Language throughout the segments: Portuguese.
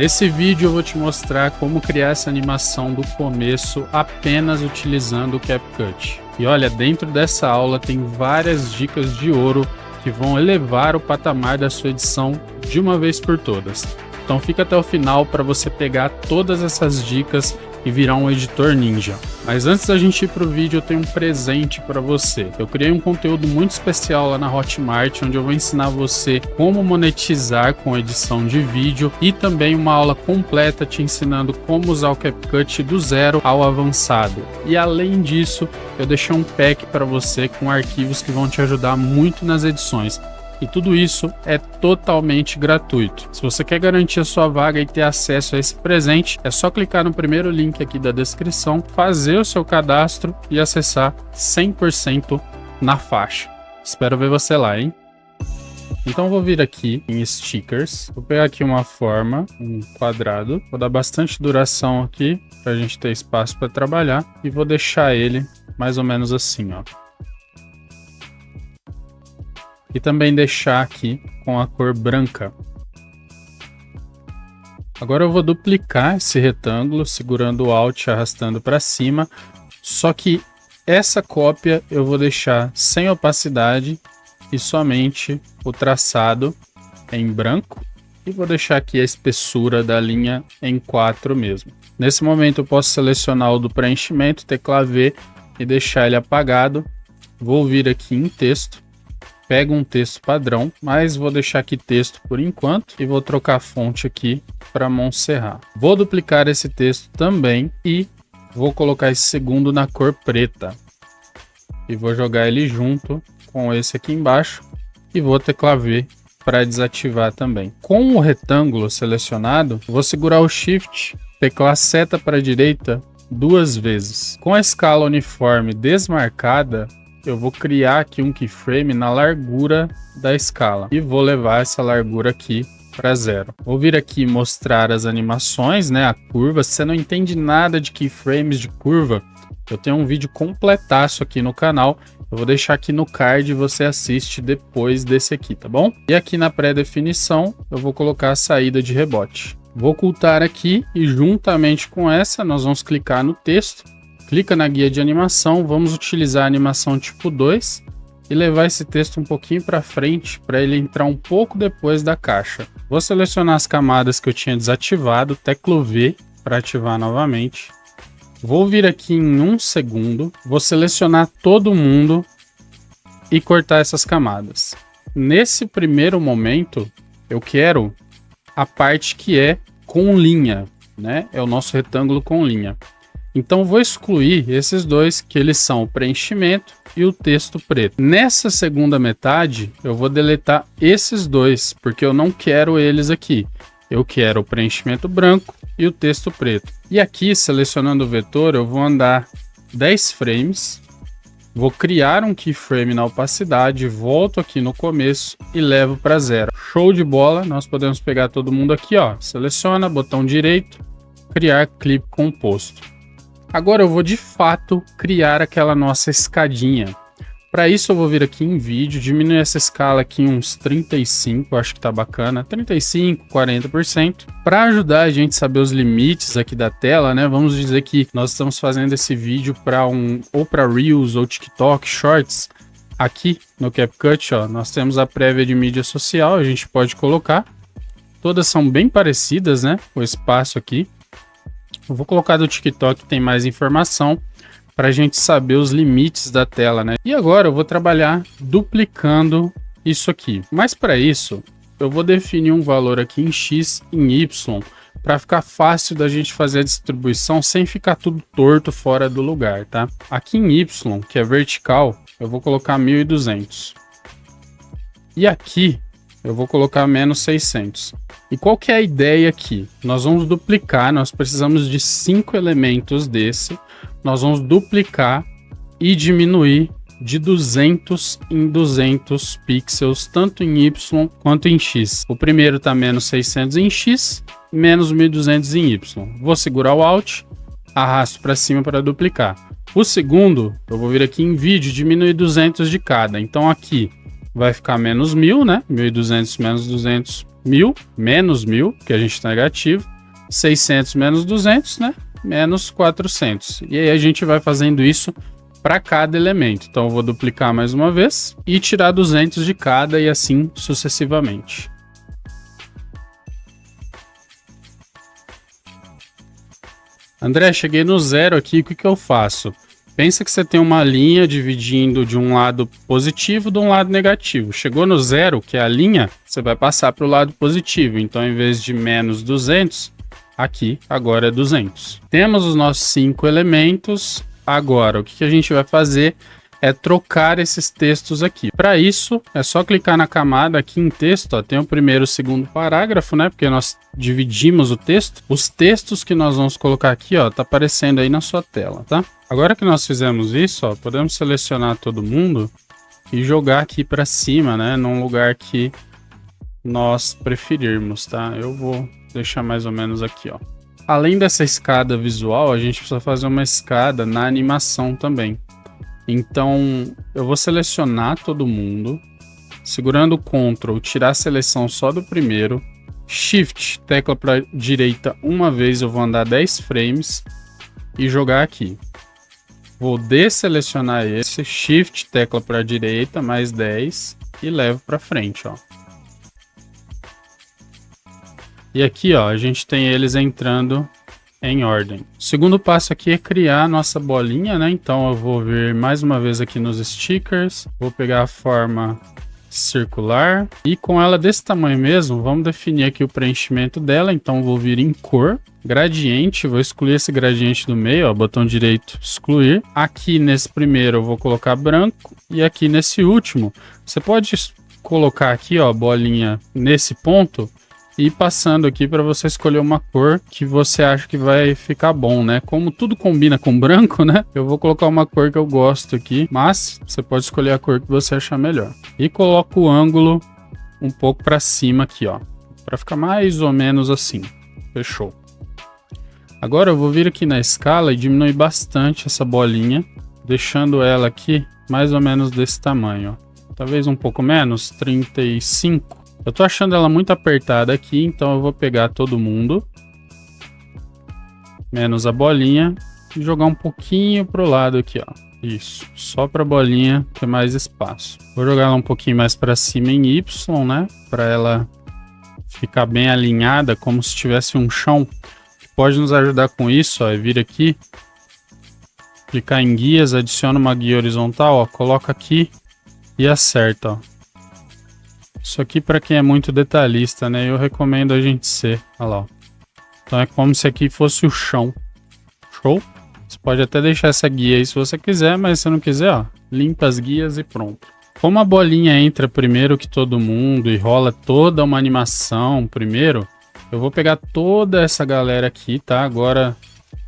Nesse vídeo eu vou te mostrar como criar essa animação do começo apenas utilizando o CapCut. E olha, dentro dessa aula tem várias dicas de ouro que vão elevar o patamar da sua edição de uma vez por todas. Então fica até o final para você pegar todas essas dicas e virar um editor ninja. Mas antes da gente ir para o vídeo, eu tenho um presente para você. Eu criei um conteúdo muito especial lá na Hotmart, onde eu vou ensinar você como monetizar com edição de vídeo e também uma aula completa te ensinando como usar o CapCut do zero ao avançado. E além disso, eu deixei um pack para você com arquivos que vão te ajudar muito nas edições. E tudo isso é totalmente gratuito. Se você quer garantir a sua vaga e ter acesso a esse presente, é só clicar no primeiro link aqui da descrição, fazer o seu cadastro e acessar 100% na faixa. Espero ver você lá, hein? Então vou vir aqui em stickers, vou pegar aqui uma forma, um quadrado, vou dar bastante duração aqui para a gente ter espaço para trabalhar e vou deixar ele mais ou menos assim, ó. E também deixar aqui com a cor branca. Agora eu vou duplicar esse retângulo, segurando o Alt e arrastando para cima. Só que essa cópia eu vou deixar sem opacidade e somente o traçado em branco. E vou deixar aqui a espessura da linha em 4 mesmo. Nesse momento eu posso selecionar o do preenchimento, tecla V e deixar ele apagado. Vou vir aqui em texto. Pego um texto padrão, mas vou deixar aqui texto por enquanto e vou trocar a fonte aqui para Montserrat. Vou duplicar esse texto também e vou colocar esse segundo na cor preta. E vou jogar ele junto com esse aqui embaixo e vou teclar V para desativar também. Com o retângulo selecionado, vou segurar o Shift, teclar seta para a direita 2 vezes. Com a escala uniforme desmarcada, eu vou criar aqui um keyframe na largura da escala e vou levar essa largura aqui para 0. Vou vir aqui mostrar as animações, né, a curva. Se você não entende nada de keyframes de curva, eu tenho um vídeo completaço aqui no canal. Eu vou deixar aqui no card e você assiste depois desse aqui, tá bom? E aqui na pré-definição eu vou colocar a saída de rebote. Vou ocultar aqui e juntamente com essa nós vamos clicar no texto. Clica na guia de animação, vamos utilizar a animação tipo 2 e levar esse texto um pouquinho para frente para ele entrar um pouco depois da caixa. Vou selecionar as camadas que eu tinha desativado, teclo V para ativar novamente. Vou vir aqui em 1 segundo, vou selecionar todo mundo e cortar essas camadas. Nesse primeiro momento, eu quero a parte que é com linha, né? É o nosso retângulo com linha. Então vou excluir esses dois, que eles são o preenchimento e o texto preto. Nessa segunda metade, eu vou deletar esses dois, porque eu não quero eles aqui. Eu quero o preenchimento branco e o texto preto. E aqui, selecionando o vetor, eu vou andar 10 frames, vou criar um keyframe na opacidade, volto aqui no começo e levo para 0. Show de bola, nós podemos pegar todo mundo aqui, ó. Seleciona, botão direito, criar clipe composto. Agora eu vou de fato criar aquela nossa escadinha. Para isso eu vou vir aqui em vídeo, diminuir essa escala aqui em uns 35, acho que tá bacana, 35, 40%. Para ajudar a gente a saber os limites aqui da tela, né? Vamos dizer que nós estamos fazendo esse vídeo para ou para Reels ou TikTok, Shorts. Aqui no CapCut, ó, nós temos a prévia de mídia social, a gente pode colocar. Todas são bem parecidas, né? O espaço aqui. Eu vou colocar do TikTok que tem mais informação para a gente saber os limites da tela, né? E agora eu vou trabalhar duplicando isso aqui. Mas para isso, eu vou definir um valor aqui em X e em Y para ficar fácil da gente fazer a distribuição sem ficar tudo torto fora do lugar, tá? Aqui em Y, que é vertical, eu vou colocar 1200. E aqui eu vou colocar menos 600. E qual que é a ideia aqui? Nós vamos duplicar, nós precisamos de 5 elementos desse. Nós vamos duplicar e diminuir de 200 em 200 pixels, tanto em Y quanto em X. O primeiro está menos 600 em X, menos 1200 em Y. Vou segurar o Alt, arrasto para cima para duplicar. O segundo, eu vou vir aqui em vídeo, diminuir 200 de cada. Então aqui, vai ficar menos 1000, né? 1200 menos 200, 1000, menos 1000, que a gente tá negativo. 600 menos 200, né? Menos 400. E aí a gente vai fazendo isso para cada elemento. Então eu vou duplicar mais uma vez e tirar 200 de cada e assim sucessivamente. André, cheguei no zero aqui, o que que eu faço? Pensa que você tem uma linha dividindo de um lado positivo de um lado negativo. Chegou no zero, que é a linha, você vai passar para o lado positivo. Então, em vez de menos 200, aqui agora é 200. Temos os nossos 5 elementos. Agora, o que a gente vai fazer é trocar esses textos aqui. Para isso, é só clicar na camada aqui em texto, ó, tem o primeiro e o segundo parágrafo, né? Porque nós dividimos o texto. Os textos que nós vamos colocar aqui, ó, tá aparecendo aí na sua tela, tá? Agora que nós fizemos isso, ó, podemos selecionar todo mundo e jogar aqui para cima, né? Num lugar que nós preferirmos, tá? Eu vou deixar mais ou menos aqui, ó. Além dessa escada visual, a gente precisa fazer uma escada na animação também. Então, eu vou selecionar todo mundo, segurando o Ctrl, tirar a seleção só do primeiro, Shift, tecla para direita uma vez, eu vou andar 10 frames e jogar aqui. Vou desselecionar esse, Shift, tecla para direita, mais 10 e levo para frente, ó. E aqui, ó, a gente tem eles entrando em ordem. O segundo passo aqui é criar a nossa bolinha, né? Então eu vou vir mais uma vez aqui nos stickers, vou pegar a forma circular e com ela desse tamanho mesmo, vamos definir aqui o preenchimento dela. Então vou vir em cor, gradiente, vou excluir esse gradiente do meio, ó, botão direito, excluir. Aqui nesse primeiro eu vou colocar branco e aqui nesse último, você pode colocar aqui, ó, bolinha nesse ponto e passando aqui para você escolher uma cor que você acha que vai ficar bom, né? Como tudo combina com branco, né? Eu vou colocar uma cor que eu gosto aqui, mas você pode escolher a cor que você achar melhor. E coloco o ângulo um pouco para cima aqui, ó, para ficar mais ou menos assim. Fechou. Agora eu vou vir aqui na escala e diminuir bastante essa bolinha, deixando ela aqui mais ou menos desse tamanho, ó. Talvez um pouco menos, 35. Eu tô achando ela muito apertada aqui, então eu vou pegar todo mundo, menos a bolinha, e jogar um pouquinho pro lado aqui, ó. Isso, só pra bolinha ter mais espaço. Vou jogar ela um pouquinho mais pra cima em Y, né? Pra ela ficar bem alinhada, como se tivesse um chão. O que pode nos ajudar com isso, ó, é vir aqui, clicar em guias, adiciona uma guia horizontal, ó, coloca aqui e acerta, ó. Isso aqui para quem é muito detalhista, né? Eu recomendo a gente ser. Olha lá, ó. Então é como se aqui fosse o chão. Show? Você pode até deixar essa guia aí se você quiser, mas se não quiser, ó, limpa as guias e pronto. Como a bolinha entra primeiro que todo mundo e rola toda uma animação primeiro, eu vou pegar toda essa galera aqui, tá? Agora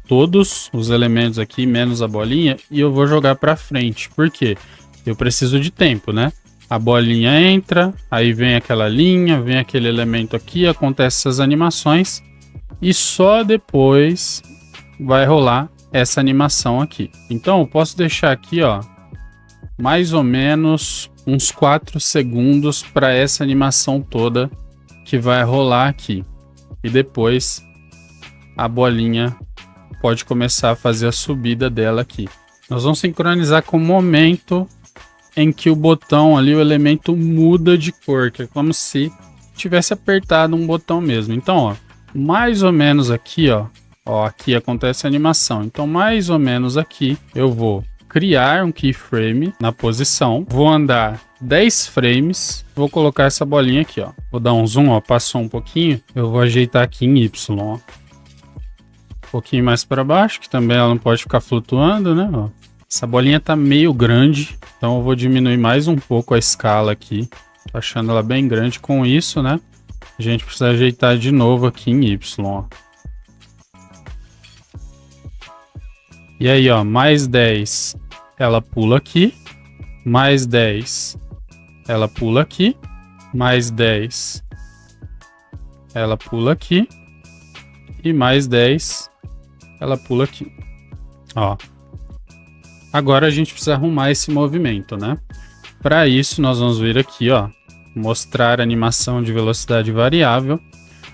todos os elementos aqui, menos a bolinha, e eu vou jogar para frente. Por quê? Eu preciso de tempo, né? A bolinha entra, aí vem aquela linha, vem aquele elemento aqui, acontece essas animações e só depois vai rolar essa animação aqui. Então eu posso deixar aqui, ó, mais ou menos uns 4 segundos para essa animação toda que vai rolar aqui. E depois a bolinha pode começar a fazer a subida dela aqui. Nós vamos sincronizar com o momento em que o botão ali, o elemento muda de cor, que é como se tivesse apertado um botão mesmo. Então, ó, mais ou menos aqui, ó, aqui acontece a animação. Então, mais ou menos aqui, eu vou criar um keyframe na posição, vou andar 10 frames, vou colocar essa bolinha aqui, ó. Vou dar um zoom, ó, passou um pouquinho, eu vou ajeitar aqui em Y, ó. Um pouquinho mais para baixo, que também ela não pode ficar flutuando, né, ó. Essa bolinha tá meio grande, então eu vou diminuir mais um pouco a escala aqui. Tô achando ela bem grande com isso, né? A gente precisa ajeitar de novo aqui em Y, ó. E aí, ó, mais 10, ela pula aqui. Mais 10, ela pula aqui. Mais 10, ela pula aqui. E mais 10, ela pula aqui. Ó. Agora a gente precisa arrumar esse movimento, né? Para isso, nós vamos vir aqui, ó, mostrar animação de velocidade variável.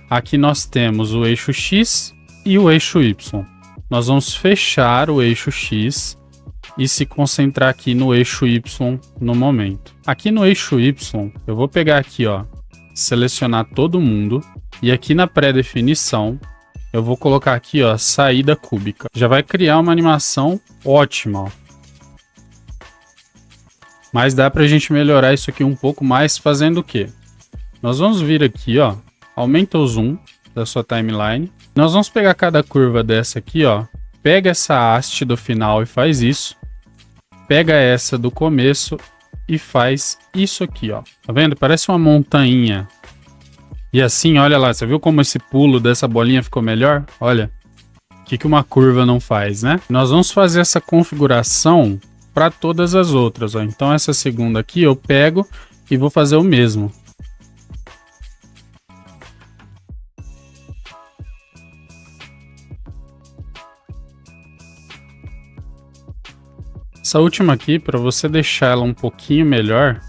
Aqui nós temos o eixo X e o eixo Y. Nós vamos fechar o eixo X e se concentrar aqui no eixo Y no momento. Aqui no eixo Y, eu vou pegar aqui, ó, selecionar todo mundo e aqui na pré-definição eu vou colocar aqui, ó, saída cúbica. Já vai criar uma animação ótima, ó. Mas dá pra gente melhorar isso aqui um pouco mais fazendo o quê? Nós vamos vir aqui, ó, aumenta o zoom da sua timeline. Nós vamos pegar cada curva dessa aqui, ó, pega essa haste do final e faz isso. Pega essa do começo e faz isso aqui, ó. Tá vendo? Parece uma montanha. E assim, olha lá, você viu como esse pulo dessa bolinha ficou melhor? Olha, o que uma curva não faz, né? Nós vamos fazer essa configuração para todas as outras, ó. Então essa segunda aqui eu pego e vou fazer o mesmo. Essa última aqui, para você deixar ela um pouquinho melhor,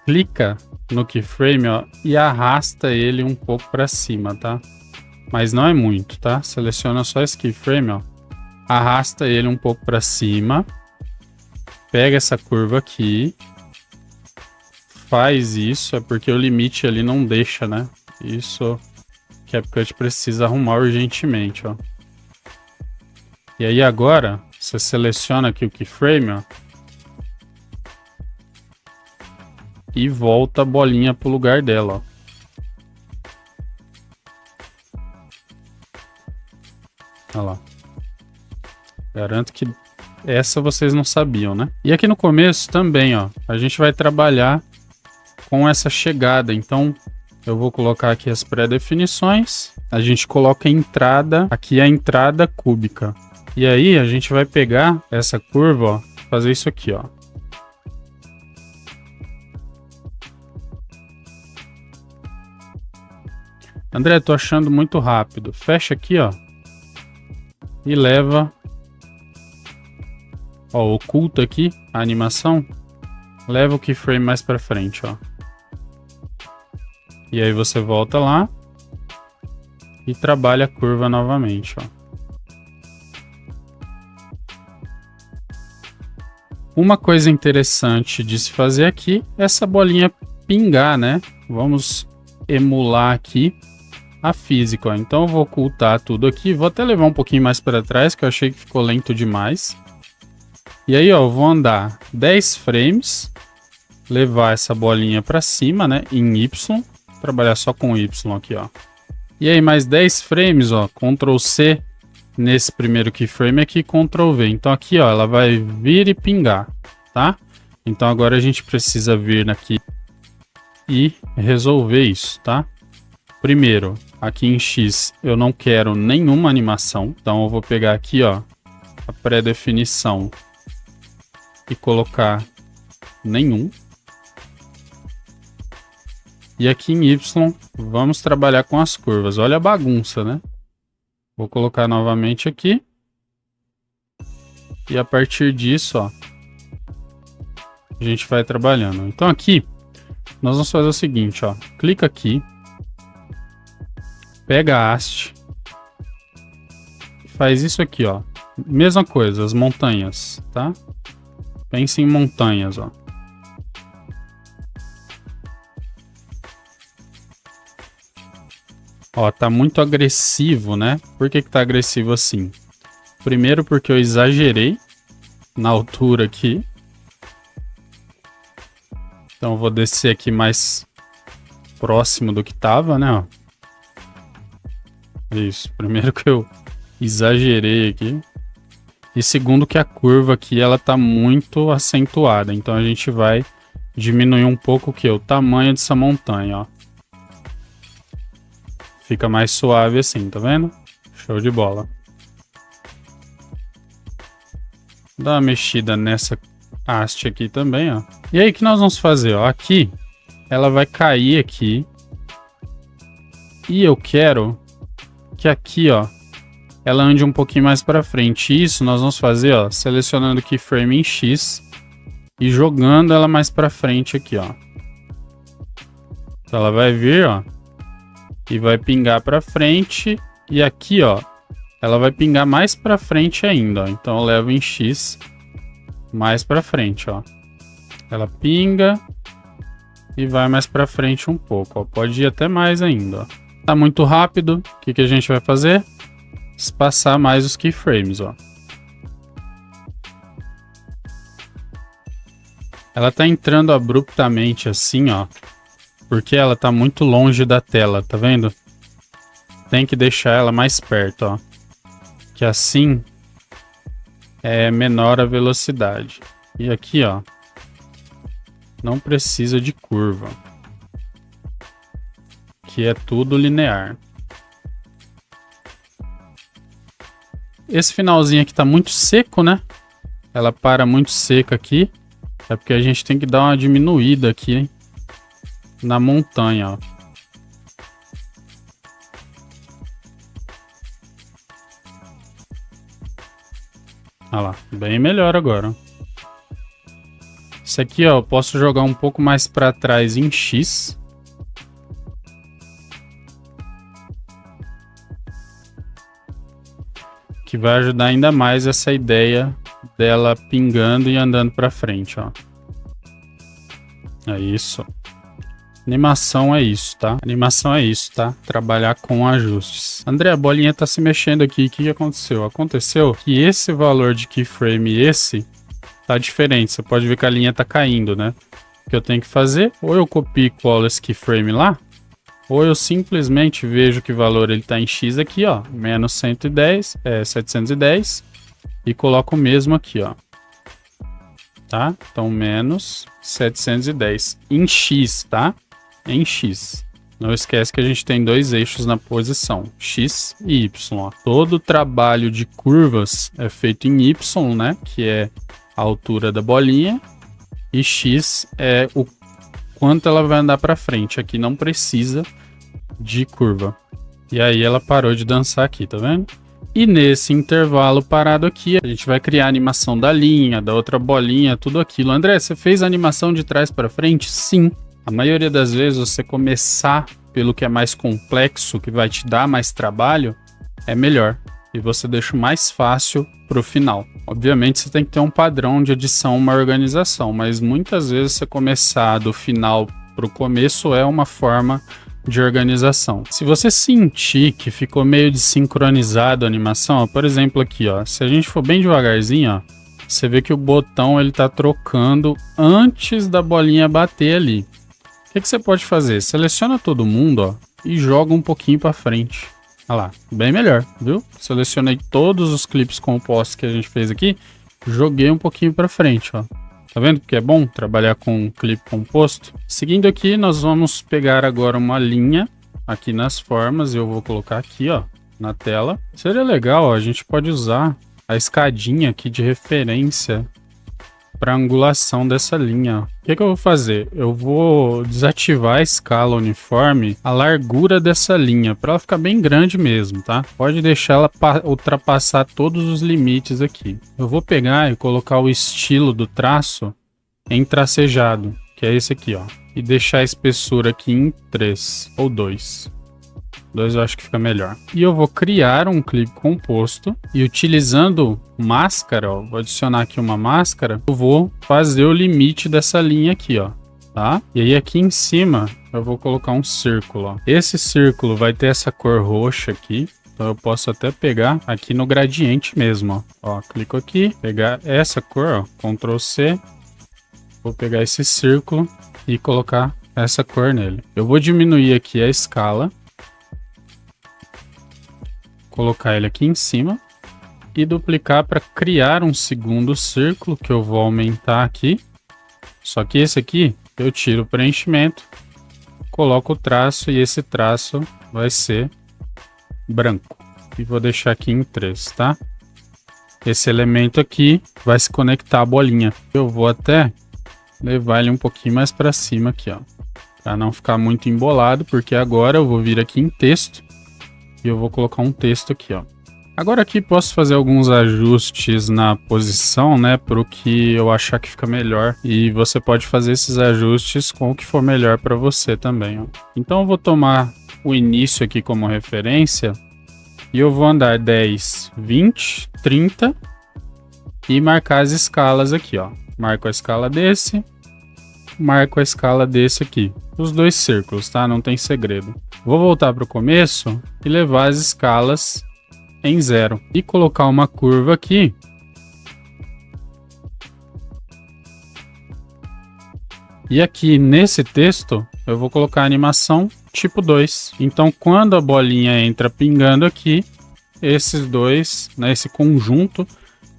clica no keyframe, ó, e arrasta ele um pouco para cima, tá? Mas não é muito, tá? Seleciona só esse keyframe, ó, arrasta ele um pouco para cima, pega essa curva aqui, faz isso, é porque o limite ali não deixa, né? Isso CapCut precisa arrumar urgentemente, ó. E aí agora você seleciona aqui o keyframe, ó, e volta a bolinha pro lugar dela, ó. Olha lá. Garanto que essa vocês não sabiam, né? E aqui no começo também, ó, a gente vai trabalhar com essa chegada. Então eu vou colocar aqui as pré-definições. A gente coloca a entrada, aqui a entrada cúbica. E aí a gente vai pegar essa curva, ó, fazer isso aqui, ó. André, tô achando muito rápido. Fecha aqui, ó. E leva, ó, oculta aqui a animação. Leva o keyframe mais pra frente, ó. E aí você volta lá e trabalha a curva novamente, ó. Uma coisa interessante de se fazer aqui é essa bolinha pingar, né? Vamos emular aqui a física, ó. Então eu vou ocultar tudo aqui. Vou até levar um pouquinho mais para trás, que eu achei que ficou lento demais. E aí, ó, eu vou andar 10 frames, levar essa bolinha para cima, né? Em Y, trabalhar só com Y aqui, ó. E aí mais 10 frames, ó, Ctrl C. Nesse primeiro keyframe aqui, Ctrl V. Então aqui, ó, ela vai vir e pingar, tá? Então agora a gente precisa vir aqui e resolver isso, tá? Primeiro, aqui em X eu não quero nenhuma animação. Então eu vou pegar aqui, ó, a pré-definição e colocar nenhum. E aqui em Y, vamos trabalhar com as curvas. Olha a bagunça, né? Vou colocar novamente aqui. E a partir disso, ó, a gente vai trabalhando. Então aqui, nós vamos fazer o seguinte, ó. Clica aqui. Pega a haste. Faz isso aqui, ó. Mesma coisa, as montanhas, tá? Pense em montanhas, ó. Ó, tá muito agressivo, né? Por que tá agressivo assim? Primeiro porque eu exagerei na altura aqui. Então eu vou descer aqui mais próximo do que tava, né? Ó. Isso, primeiro que eu exagerei aqui. E segundo que a curva aqui, ela tá muito acentuada. Então a gente vai diminuir um pouco o que? O tamanho dessa montanha, ó. Fica mais suave assim, tá vendo? Show de bola. Dá uma mexida nessa haste aqui também, ó. E aí, o que nós vamos fazer, ó? Aqui, ela vai cair aqui. E eu quero que aqui, ó, ela ande um pouquinho mais para frente. Isso nós vamos fazer, ó, selecionando o keyframe em X. e jogando ela mais para frente aqui, ó. Então ela vai vir, ó, e vai pingar para frente e aqui, ó, ela vai pingar mais para frente ainda, ó. Então eu levo em X mais para frente, ó. Ela pinga e vai mais para frente um pouco, ó. Pode ir até mais ainda, ó. Tá muito rápido. O que que a gente vai fazer? Espaçar mais os keyframes, ó. Ela tá entrando abruptamente assim, ó, porque ela tá muito longe da tela, tá vendo? Tem que deixar ela mais perto, ó, que assim é menor a velocidade. E aqui, ó, não precisa de curva, que é tudo linear. Esse finalzinho aqui tá muito seco, né? Ela para muito seca aqui. É porque a gente tem que dar uma diminuída aqui, hein? Na montanha, ó. Olha lá, bem melhor agora. Isso aqui, ó, eu posso jogar um pouco mais para trás em X. Que vai ajudar ainda mais essa ideia dela pingando e andando para frente, ó. É isso. Animação é isso, tá? Animação é isso, tá? Trabalhar com ajustes. André, a bolinha tá se mexendo aqui. O que aconteceu? Aconteceu que esse valor de keyframe e esse tá diferente. Você pode ver que a linha tá caindo, né? O que eu tenho que fazer? Ou eu copio e colo esse keyframe lá, ou eu simplesmente vejo que valor ele tá em X aqui, ó. Menos 110, 710. E coloco o mesmo aqui, ó. Tá? Então, menos 710 em X, tá? Em X. Não esquece que a gente tem dois eixos na posição, X e Y, ó. Todo o trabalho de curvas é feito em Y, né? Que é a altura da bolinha. E X é o quanto ela vai andar para frente. Aqui não precisa de curva. E aí ela parou de dançar aqui, tá vendo? E nesse intervalo parado aqui, a gente vai criar a animação da linha, da outra bolinha, tudo aquilo. André, você fez a animação de trás para frente? Sim. A maioria das vezes você começar pelo que é mais complexo, que vai te dar mais trabalho, é melhor. E você deixa o mais fácil pro final. Obviamente você tem que ter um padrão de edição, uma organização, mas muitas vezes você começar do final pro começo é uma forma de organização. Se você sentir que ficou meio desincronizado a animação, ó, por exemplo aqui, ó, se a gente for bem devagarzinho, ó, você vê que o botão ele tá trocando antes da bolinha bater ali. O que você pode fazer? Seleciona todo mundo, ó, e joga um pouquinho para frente. Olha lá, bem melhor, viu? Selecionei todos os clipes compostos que a gente fez aqui, joguei um pouquinho para frente, ó. Tá vendo que é bom trabalhar com um clipe composto? Seguindo aqui, nós vamos pegar agora uma linha aqui nas formas. Eu vou colocar aqui, ó, na tela. Seria legal, ó, a gente pode usar a escadinha aqui de referência para angulação dessa linha. O que eu vou fazer? Eu vou desativar a escala uniforme, a largura dessa linha, para ela ficar bem grande mesmo, tá? Pode deixar ela ultrapassar todos os limites aqui. Eu vou pegar e colocar o estilo do traço em tracejado, que é esse aqui, ó. E deixar a espessura aqui em 3 ou 2. 2 eu acho que fica melhor. E eu vou criar um clipe composto e utilizando máscara, ó, vou adicionar aqui uma máscara, eu vou fazer o limite dessa linha aqui, ó, tá? E aí aqui em cima eu vou colocar um círculo, ó. Esse círculo vai ter essa cor roxa aqui, então eu posso até pegar aqui no gradiente mesmo, ó. Ó, clico aqui, pegar essa cor, ó, Ctrl C, vou pegar esse círculo e colocar essa cor nele. Eu vou diminuir aqui a escala, colocar ele aqui em cima e duplicar para criar um segundo círculo que eu vou aumentar aqui. Só que esse aqui eu tiro o preenchimento, coloco o traço e esse traço vai ser branco. E vou deixar aqui em 3, tá? Esse elemento aqui vai se conectar à bolinha. Eu vou até levar ele um pouquinho mais para cima aqui, ó, para não ficar muito embolado, porque agora eu vou vir aqui em texto. E eu vou colocar um texto aqui, ó. Agora aqui posso fazer alguns ajustes na posição, né, para o que eu achar que fica melhor. E você pode fazer esses ajustes com o que for melhor para você também, ó. Então eu vou tomar o início aqui como referência e eu vou andar 10, 20, 30 e marcar as escalas aqui, ó. Marco a escala desse, marco a escala desse aqui. Os dois círculos, tá? Não tem segredo. Vou voltar para o começo e levar as escalas em 0 e colocar uma curva aqui e aqui nesse texto eu vou colocar animação tipo 2. Então quando a bolinha entra pingando aqui, esses dois, né, esse conjunto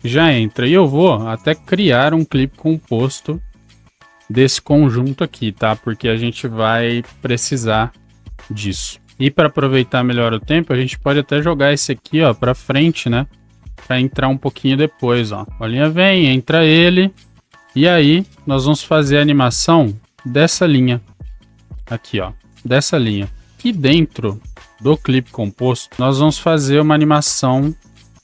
já entra. E eu vou até criar um clipe composto desse conjunto aqui, tá? Porque a gente vai precisar disso. E para aproveitar melhor o tempo, a gente pode até jogar esse aqui, ó, para frente, né? Para entrar um pouquinho depois, ó. A bolinha vem, entra ele. E aí, nós vamos fazer a animação dessa linha. Aqui, ó. Dessa linha. Aqui dentro do clipe composto, nós vamos fazer uma animação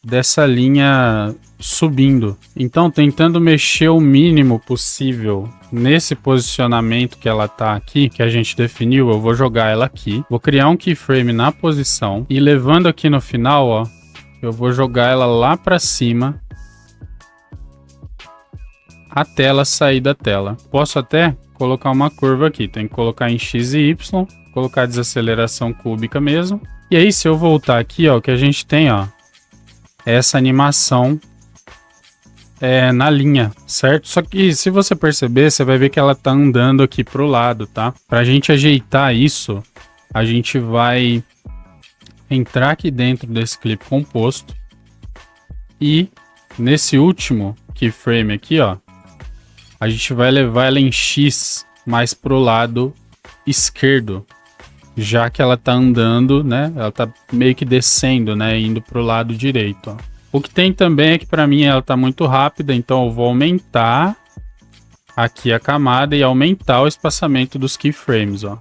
dessa linha subindo. Então, tentando mexer o mínimo possível nesse posicionamento que ela tá aqui, que a gente definiu, eu vou jogar ela aqui. Vou criar um keyframe na posição e levando aqui no final, ó, eu vou jogar ela lá para cima até ela sair da tela. Posso até colocar uma curva aqui, tem que colocar em X e Y, colocar desaceleração cúbica mesmo. E aí, se eu voltar aqui, ó, o que a gente tem, ó, essa animação na linha, certo? Só que se você perceber, você vai ver que ela tá andando aqui pro lado, tá? Pra gente ajeitar isso, a gente vai entrar aqui dentro desse clipe composto e nesse último keyframe aqui, ó, a gente vai levar ela em X mais pro lado esquerdo, já que ela tá andando, né? Ela tá meio que descendo, né? Indo pro lado direito, ó. O que tem também é que para mim ela tá muito rápida, então eu vou aumentar aqui a camada e aumentar o espaçamento dos keyframes, ó.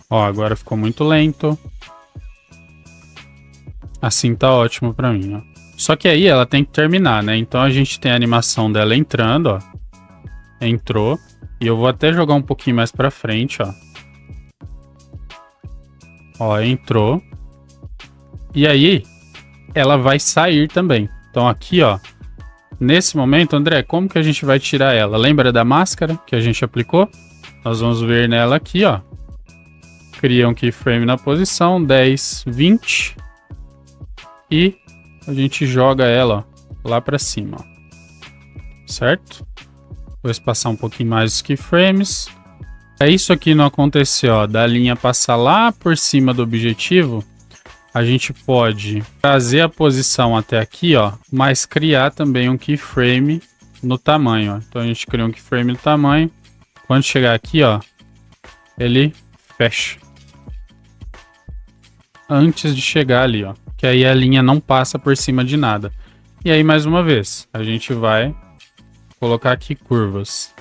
Ó, agora ficou muito lento. Assim tá ótimo para mim, ó. Só que aí ela tem que terminar, né? Então a gente tem a animação dela entrando, ó. Entrou. E eu vou até jogar um pouquinho mais para frente, ó. Ó, entrou. E aí ela vai sair também. Então aqui, ó, nesse momento, André, como que a gente vai tirar ela? Lembra da máscara que a gente aplicou? Nós vamos ver nela aqui, ó. Cria um keyframe na posição 10, 20 e a gente joga ela, ó, lá para cima, ó. Certo? Vou espaçar um pouquinho mais os keyframes. É isso aqui não aconteceu, ó, da linha passar lá por cima do objetivo. A gente pode trazer a posição até aqui, ó, mas criar também um keyframe no tamanho, ó. Então a gente cria um keyframe no tamanho. Quando chegar aqui, ó, ele fecha. Antes de chegar ali, ó, que aí a linha não passa por cima de nada. E aí, mais uma vez, a gente vai colocar aqui curvas.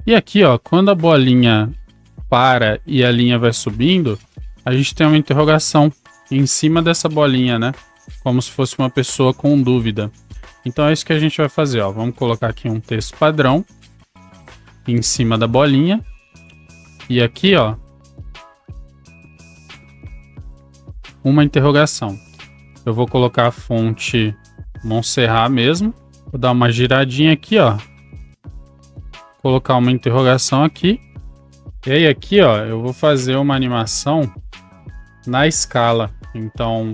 E aqui, ó, quando a bolinha para e a linha vai subindo, a gente tem uma interrogação em cima dessa bolinha, né? Como se fosse uma pessoa com dúvida. Então é isso que a gente vai fazer, ó. Vamos colocar aqui um texto padrão em cima da bolinha. E aqui, ó, uma interrogação. Eu vou colocar a fonte Montserrat mesmo. Vou dar uma giradinha aqui, ó. Colocar uma interrogação aqui. E aí aqui, ó, eu vou fazer uma animação na escala. Então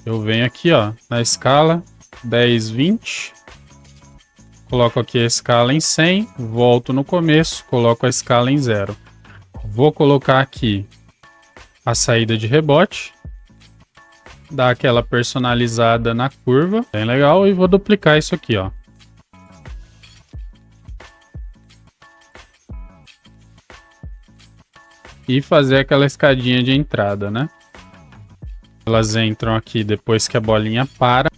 eu venho aqui, ó, na escala 10, 20. Coloco aqui a escala em 100, volto no começo, coloco a escala em 0. Vou colocar aqui a saída de rebote, dar aquela personalizada na curva, bem legal, e vou duplicar isso aqui, ó. E fazer aquela escadinha de entrada, né? Elas entram aqui depois que a bolinha para.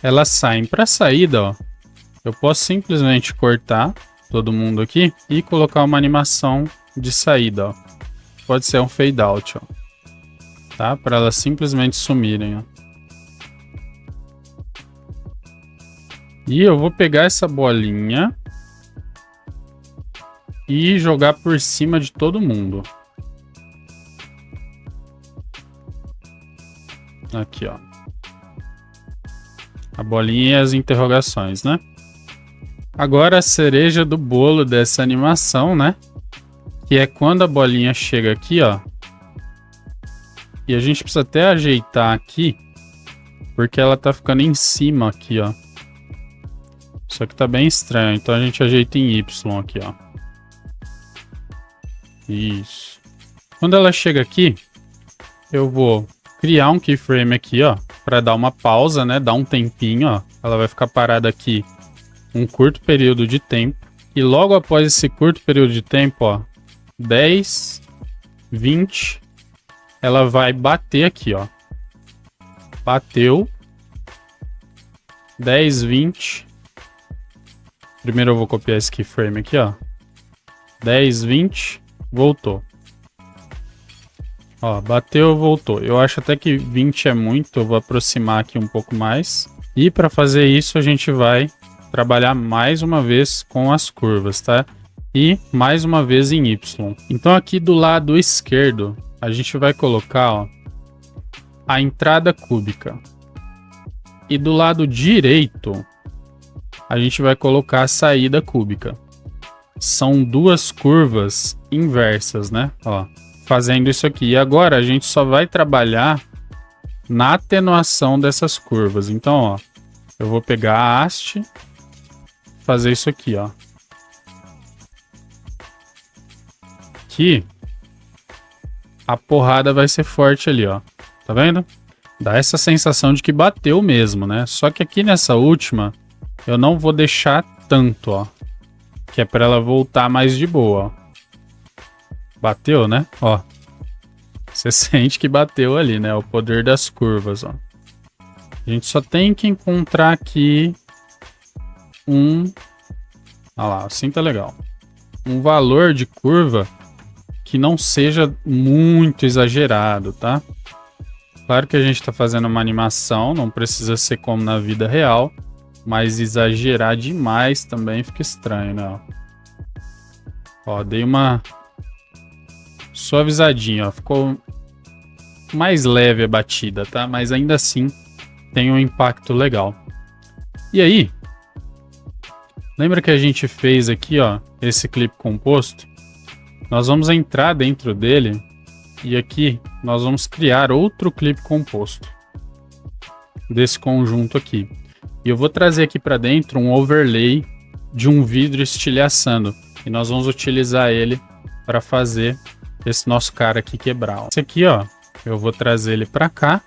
Elas saem para a saída, ó. Eu posso simplesmente cortar todo mundo aqui e colocar uma animação de saída, ó. Pode ser um fade out, ó. tá? Para elas simplesmente sumirem, ó. E eu vou pegar essa bolinha e jogar por cima de todo mundo. Aqui, ó. A bolinha e as interrogações, né? Agora a cereja do bolo dessa animação, né? Que é quando a bolinha chega aqui, ó. E a gente precisa até ajeitar aqui, porque ela tá ficando em cima aqui, ó. Isso aqui tá bem estranho, então a gente ajeita em Y aqui, ó. Isso. Quando ela chega aqui, eu vou criar um keyframe aqui, ó, para dar uma pausa, né? Dar um tempinho, ó. Ela vai ficar parada aqui um curto período de tempo. E logo após esse curto período de tempo, ó, 10, 20, ela vai bater aqui, ó. Bateu. 10, 20. Primeiro eu vou copiar esse keyframe aqui, ó. 10, 20, voltou. Ó, bateu, voltou. Eu acho até que 20 é muito, eu vou aproximar aqui um pouco mais. E para fazer isso, a gente vai trabalhar mais uma vez com as curvas, tá? E mais uma vez em Y. Então aqui do lado esquerdo, a gente vai colocar, ó, a entrada cúbica. E do lado direito, a gente vai colocar a saída cúbica. São duas curvas inversas, né? Ó, fazendo isso aqui. E agora a gente só vai trabalhar na atenuação dessas curvas. Então, ó, eu vou pegar a haste, fazer isso aqui, ó. Aqui, a porrada vai ser forte ali, ó. Tá vendo? Dá essa sensação de que bateu mesmo, né? Só que aqui nessa última, eu não vou deixar tanto, ó. Que é pra ela voltar mais de boa, ó. Bateu, né? Ó. Você sente que bateu ali, né? O poder das curvas, ó. A gente só tem que encontrar aqui olha lá, assim tá legal. Um valor de curva que não seja muito exagerado, tá? Claro que a gente tá fazendo uma animação, não precisa ser como na vida real, mas exagerar demais também fica estranho, né? Ó, dei uma suavizadinha, ó. Ficou mais leve a batida, tá? Mas ainda assim tem um impacto legal. E aí, lembra que a gente fez aqui, ó, esse clipe composto? Nós vamos entrar dentro dele e aqui nós vamos criar outro clipe composto desse conjunto aqui. E eu vou trazer aqui para dentro um overlay de um vidro estilhaçando. E nós vamos utilizar ele para fazer esse nosso cara aqui quebrar. Esse aqui, ó, eu vou trazer ele para cá.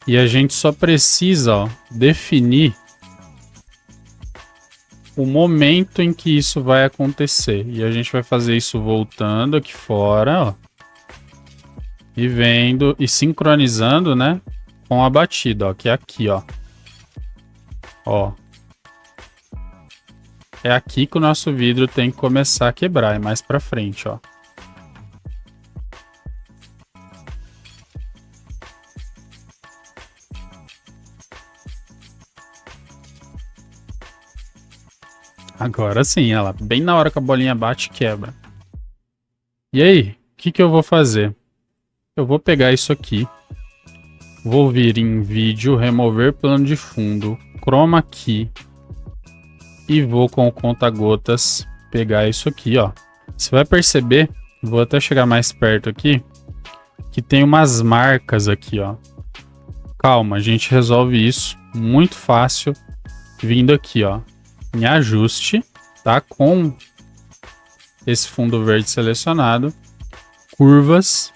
E a gente só precisa, ó, definir o momento em que isso vai acontecer. E a gente vai fazer isso voltando aqui fora, ó. E vendo e sincronizando, né, com a batida, ó, que é aqui, ó. Ó. É aqui que o nosso vidro tem que começar a quebrar, é mais pra frente, ó. Agora sim, ela bem na hora que a bolinha bate, quebra. E aí, o que que eu vou fazer? Eu vou pegar isso aqui, vou vir em vídeo, remover plano de fundo, chroma key, e vou com o conta-gotas pegar isso aqui, ó. Você vai perceber, vou até chegar mais perto aqui, que tem umas marcas aqui, ó. Calma, a gente resolve isso muito fácil, vindo aqui, ó, em ajuste, tá? Com esse fundo verde selecionado, curvas,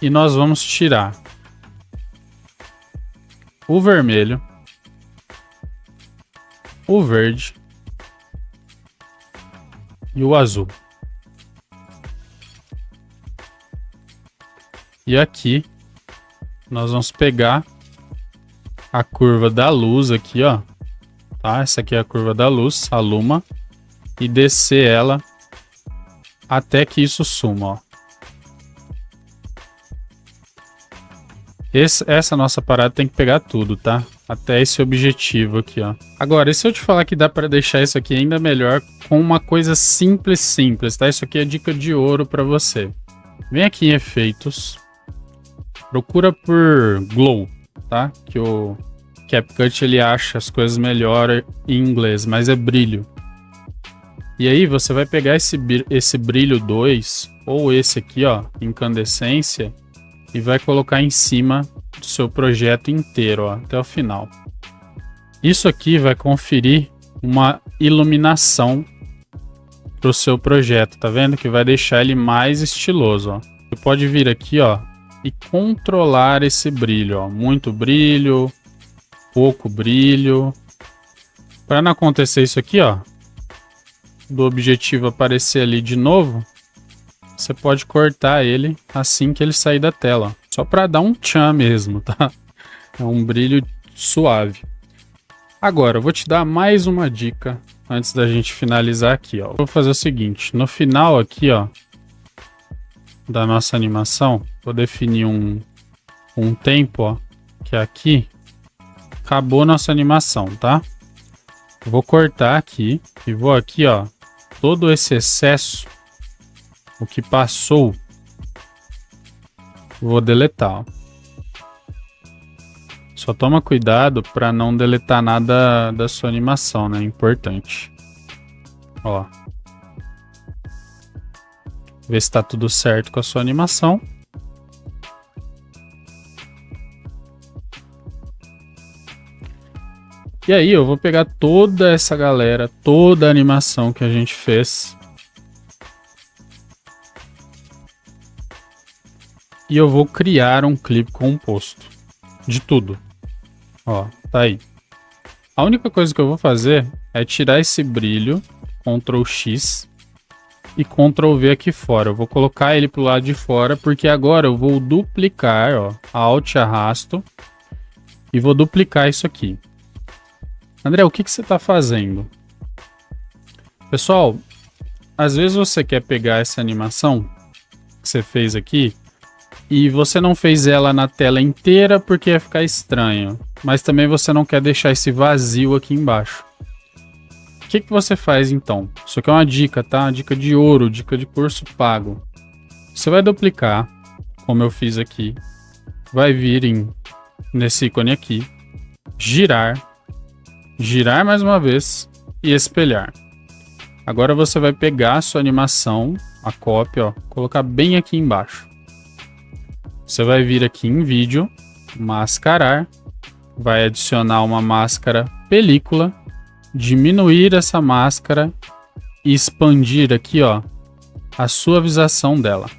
e nós vamos tirar o vermelho, o verde e o azul. E aqui nós vamos pegar a curva da luz aqui, ó. Tá? Essa aqui é a curva da luz, a luma, e descer ela até que isso suma, ó. Essa nossa parada tem que pegar tudo, tá? Até esse objetivo aqui, ó. Agora, e se eu te falar que dá pra deixar isso aqui ainda melhor com uma coisa simples, tá? Isso aqui é dica de ouro pra você. Vem aqui em efeitos. Procura por glow, tá? Que o CapCut ele acha as coisas melhor em inglês, mas é brilho. E aí você vai pegar esse brilho 2, ou esse aqui, ó, incandescência, e vai colocar em cima do seu projeto inteiro, ó, até o final. Isso aqui vai conferir uma iluminação pro seu projeto, tá vendo? Que vai deixar ele mais estiloso, ó. Você pode vir aqui, ó, e controlar esse brilho, ó. Muito brilho, pouco brilho. Para não acontecer isso aqui, ó, do objetivo aparecer ali de novo, você pode cortar ele assim que ele sair da tela, ó. Só para dar um tchan mesmo, tá? É um brilho suave. Agora, eu vou te dar mais uma dica antes da gente finalizar aqui, ó. Vou fazer o seguinte, no final aqui, ó, da nossa animação, vou definir um tempo, ó, que é aqui. Acabou nossa animação, tá? Eu vou cortar aqui e vou aqui, ó, todo esse excesso, o que passou, vou deletar, ó. Só toma cuidado para não deletar nada da sua animação, né? Importante. Ó. Ver se tá tudo certo com a sua animação. E aí eu vou pegar toda essa galera, toda a animação que a gente fez. E eu vou criar um clipe composto de tudo. Ó, tá aí. A única coisa que eu vou fazer é tirar esse brilho, Ctrl X e Ctrl V aqui fora. Eu vou colocar ele pro lado de fora, porque agora eu vou duplicar, ó, Alt arrasto e vou duplicar isso aqui. André, o que você tá fazendo? Pessoal, às vezes você quer pegar essa animação que você fez aqui e você não fez ela na tela inteira porque ia ficar estranho, mas também você não quer deixar esse vazio aqui embaixo. O que você faz então? Isso aqui é uma dica, tá? Uma dica de ouro, dica de curso pago. Você vai duplicar, como eu fiz aqui, vai vir nesse ícone aqui, girar mais uma vez e espelhar. Agora você vai pegar a sua animação, a cópia, ó, colocar bem aqui embaixo. Você vai vir aqui em vídeo, mascarar, vai adicionar uma máscara película, diminuir essa máscara e expandir aqui, ó, a suavização dela.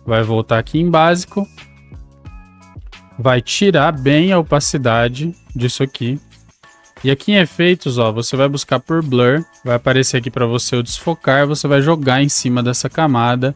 Vai voltar aqui em básico, vai tirar bem a opacidade disso aqui. E aqui em efeitos, ó, você vai buscar por blur, vai aparecer aqui para você o desfocar, você vai jogar em cima dessa camada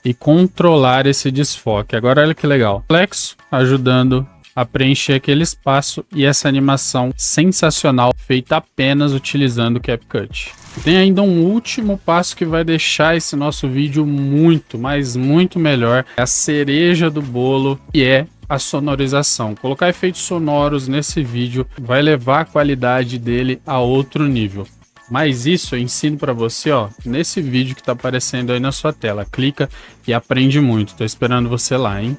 e controlar esse desfoque. Agora olha que legal. Flexo ajudando a preencher aquele espaço e essa animação sensacional feita apenas utilizando o CapCut. Tem ainda um último passo que vai deixar esse nosso vídeo muito, mas muito melhor. É a cereja do bolo, que é a sonorização. Colocar efeitos sonoros nesse vídeo vai levar a qualidade dele a outro nível. Mas isso eu ensino para você, ó, nesse vídeo que tá aparecendo aí na sua tela. Clica e aprende muito. Tô esperando você lá, hein?